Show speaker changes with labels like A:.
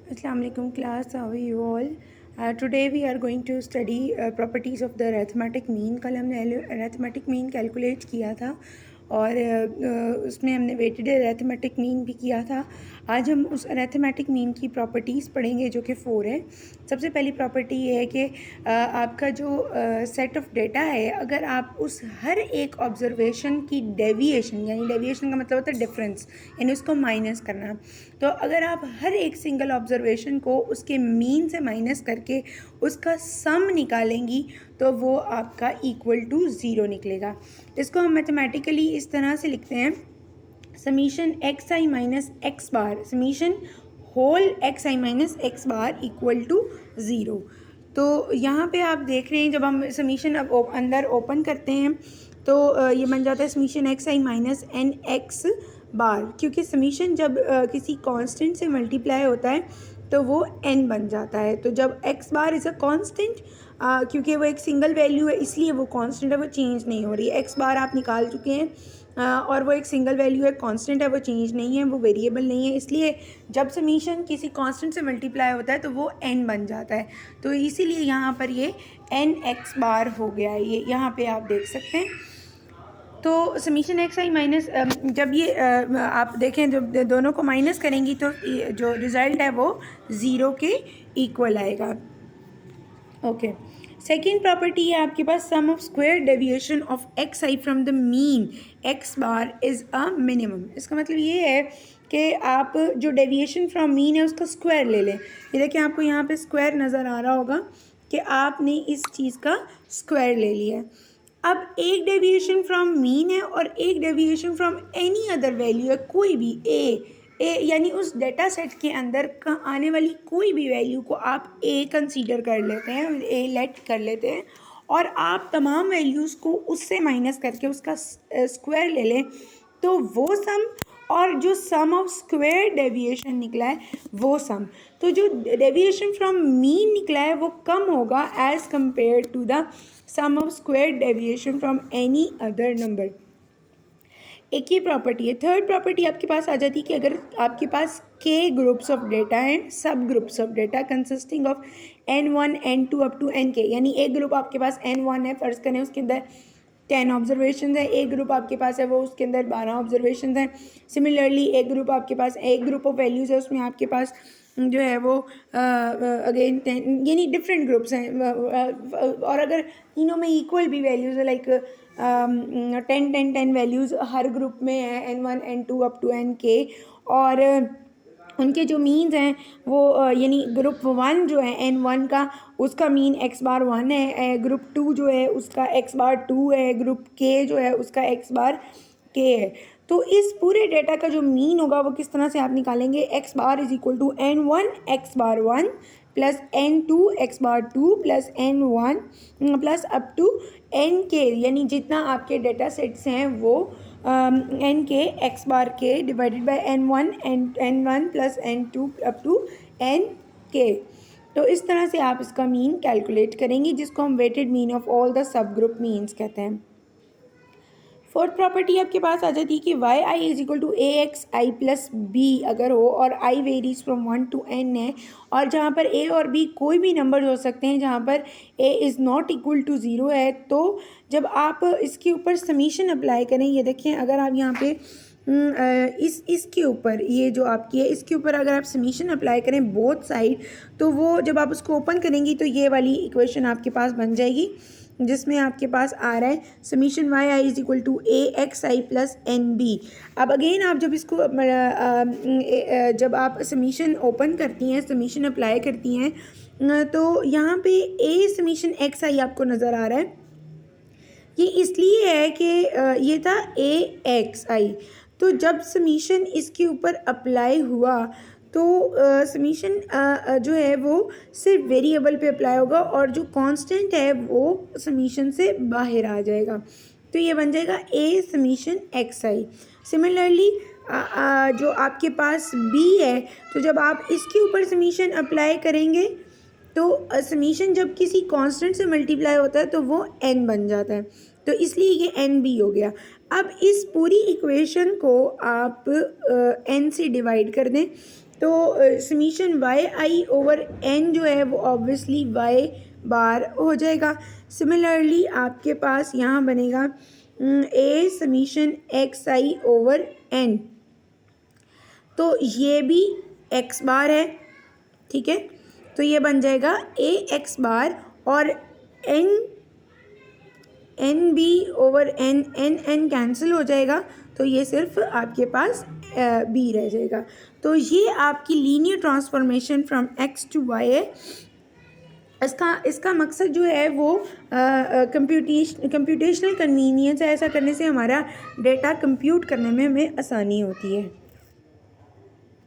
A: Assalamualaikum class, how are you all? Today we are going to study properties of the arithmetic mean. कल हमने arithmetic mean calculate किया था और उसमें हमने weighted arithmetic mean भी किया था. आज हम उस arithmetic mean की properties पढ़ेंगे जो कि 4 है. सबसे पहली property ये है कि आपका जो set of data है, अगर आप उस हर एक observation की deviation, यानी deviation का मतलब होता है difference, यानी उसको माइनस करना, तो अगर आप हर एक सिंगल ऑब्जर्वेशन को उसके मीन से माइनस करके उसका सम निकालेंगी तो वो आपका इक्वल टू ज़ीरो निकलेगा. इसको हम मैथमेटिकली इस तरह से लिखते हैं, summation x i minus x bar summation whole x i minus x bar equal to zero. तो यहाँ पे आप देख रहे हैं, जब हम समीशन अब अंदर ओपन करते हैं तो ये बन जाता है summation x i minus N x बार, क्योंकि समीशन जब किसी कांस्टेंट से मल्टीप्लाई होता है तो वो n बन जाता है. तो जब x bar is a constant, क्योंकि वो एक सिंगल वैल्यू है इसलिए वो कांस्टेंट है, वो चेंज नहीं हो रही है. x बार आप निकाल चुके हैं और वो एक सिंगल वैल्यू है, कांस्टेंट है, वो चेंज नहीं है, वो वेरिएबल नहीं है, इसलिए जब समीशन किसी कांस्टेंट से मल्टीप्लाई होता है तो वो n बन जाता है. तो इसीलिए यहाँ पर ये n x बार हो गया है, ये यहाँ पे आप देख सकते हैं. तो समीशन एक्स आई माइनस, जब ये आप देखें जब दोनों को माइनस करेंगी तो जो रिज़ल्ट है वो ज़ीरो के इक्वल आएगा. ओके, सेकेंड प्रॉपर्टी है आपके पास, sum of square deviation of x i from the mean x bar is a minimum. इसका मतलब ये है कि आप जो डेविएशन फ्रॉम मीन है उसका स्क्वायर ले लें. ये देखिए आपको यहाँ पे स्क्वायर नज़र आ रहा होगा कि आपने इस चीज़ का स्क्वायर ले लिया है. अब एक डेविएशन फ्रॉम मीन है और एक deviation from any other value है, कोई भी ए यानी उस डेटा सेट के अंदर का आने वाली कोई भी वैल्यू को आप ए कंसीडर कर लेते हैं, ए लेट कर लेते हैं और आप तमाम वैल्यूज़ को उससे माइनस करके उसका स्क्वायर ले लें, तो वो सम और जो सम ऑफ स्क्वायर डेविएशन निकला है वो सम. तो जो डेविएशन फ्रॉम मीन निकला है वो कम होगा as compared to the sum of square deviation from any other number. एक ही प्रॉपर्टी है. थर्ड प्रॉपर्टी आपके पास आ जाती है कि अगर आपके पास के ग्रुप्स ऑफ डेटा हैं, sub groups of data consisting of n1 n2 up to nk, यानी एक ग्रुप आपके पास n1 है, फ़र्ज़ करें उसके अंदर 10 ऑब्जर्वेशन है, एक ग्रुप आपके पास है वो उसके अंदर 12 ऑब्जर्वेशन हैं. सिमिलरली एक ग्रुप आपके पास, एक ग्रुप ऑफ वैल्यूज़ है उसमें आपके पास जो है वो अगेन 10, यानी डिफरेंट ग्रुप्स हैं. और अगर तीनों में इक्वल भी वैल्यूज़ है, लाइक 10 वैल्यूज़ हर ग्रुप में है, n1 n2 up to nk, और उनके जो मीन्स हैं वो यानी ग्रुप 1 जो है n1 का, उसका मीन x बार 1 है, ग्रुप 2 जो है उसका x बार 2 है, ग्रुप k जो है उसका x बार k है. तो इस पूरे डेटा का जो मीन होगा वो किस तरह से आप निकालेंगे, x bar is equal to n1 x bar 1 plus n2 x bar 2 plus n1 plus up to nk, यानी जितना आपके डेटा सेट्स हैं वो एन के x bar k divided by n1 plus n2 up to n k. तो इस तरह से आप इसका मीन कैलकुलेट करेंगे, जिसको हम weighted mean of all the sub group means कहते हैं. फोर्थ प्रॉपर्टी आपके पास आ जाती है कि y i is equal to a x i plus b अगर हो और i varies from 1 to n है, और जहाँ पर ए और बी कोई भी नंबर हो सकते हैं, जहाँ पर a is not equal to zero है, तो जब आप इसके ऊपर समीशन अप्लाई करें, ये देखें अगर आप यहाँ पे इसके ऊपर, ये जो आपकी है इसके ऊपर अगर आप समीशन अप्लाई करें बोथ साइड, तो वो जब आप उसको ओपन करेंगी तो ये वाली इक्वेशन आपके पास बन जाएगी, जिसमें आपके पास आ रहा है summation y i is equal to a x i plus n b. अब अगेन आप जब इसको जब आप समीशन ओपन करती हैं, समीशन अप्लाई करती हैं, तो यहाँ पे ए समीशन एक्स आई आपको नज़र आ रहा है. ये इसलिए है कि ये था ए एक्स आई, तो जब समीशन इसके ऊपर अप्लाई हुआ तो समीशन जो है वो सिर्फ वेरिएबल पे अप्लाई होगा और जो कांस्टेंट है वो समीशन से बाहर आ जाएगा. तो ये बन जाएगा ए समीशन एक्स आई. सिमिलरली जो आपके पास बी है, तो जब आप इसके ऊपर समीशन अप्लाई करेंगे तो समीशन जब किसी कांस्टेंट से मल्टीप्लाई होता है तो वो n बन जाता है, तो इसलिए ये एन बी हो गया. अब इस पूरी इक्वेशन को आप n से डिवाइड कर दें तो summation y i over n जो है वो ऑब्वियसली वाई बार हो जाएगा। सिमिलरली आपके पास यहाँ बनेगा summation x i over n, तो ये भी एक्स बार है, ठीक है। तो ये बन जाएगा ए एक्स बार और n b over n n cancel हो जाएगा, तो ये सिर्फ आपके पास बी रह जाएगा। तो ये आपकी linear transformation from x to y है। इसका मकसद जो है वो कंप्यूटेशनल कन्वीनियंस है। ऐसा करने से हमारा डेटा कंप्यूट करने में हमें आसानी होती है।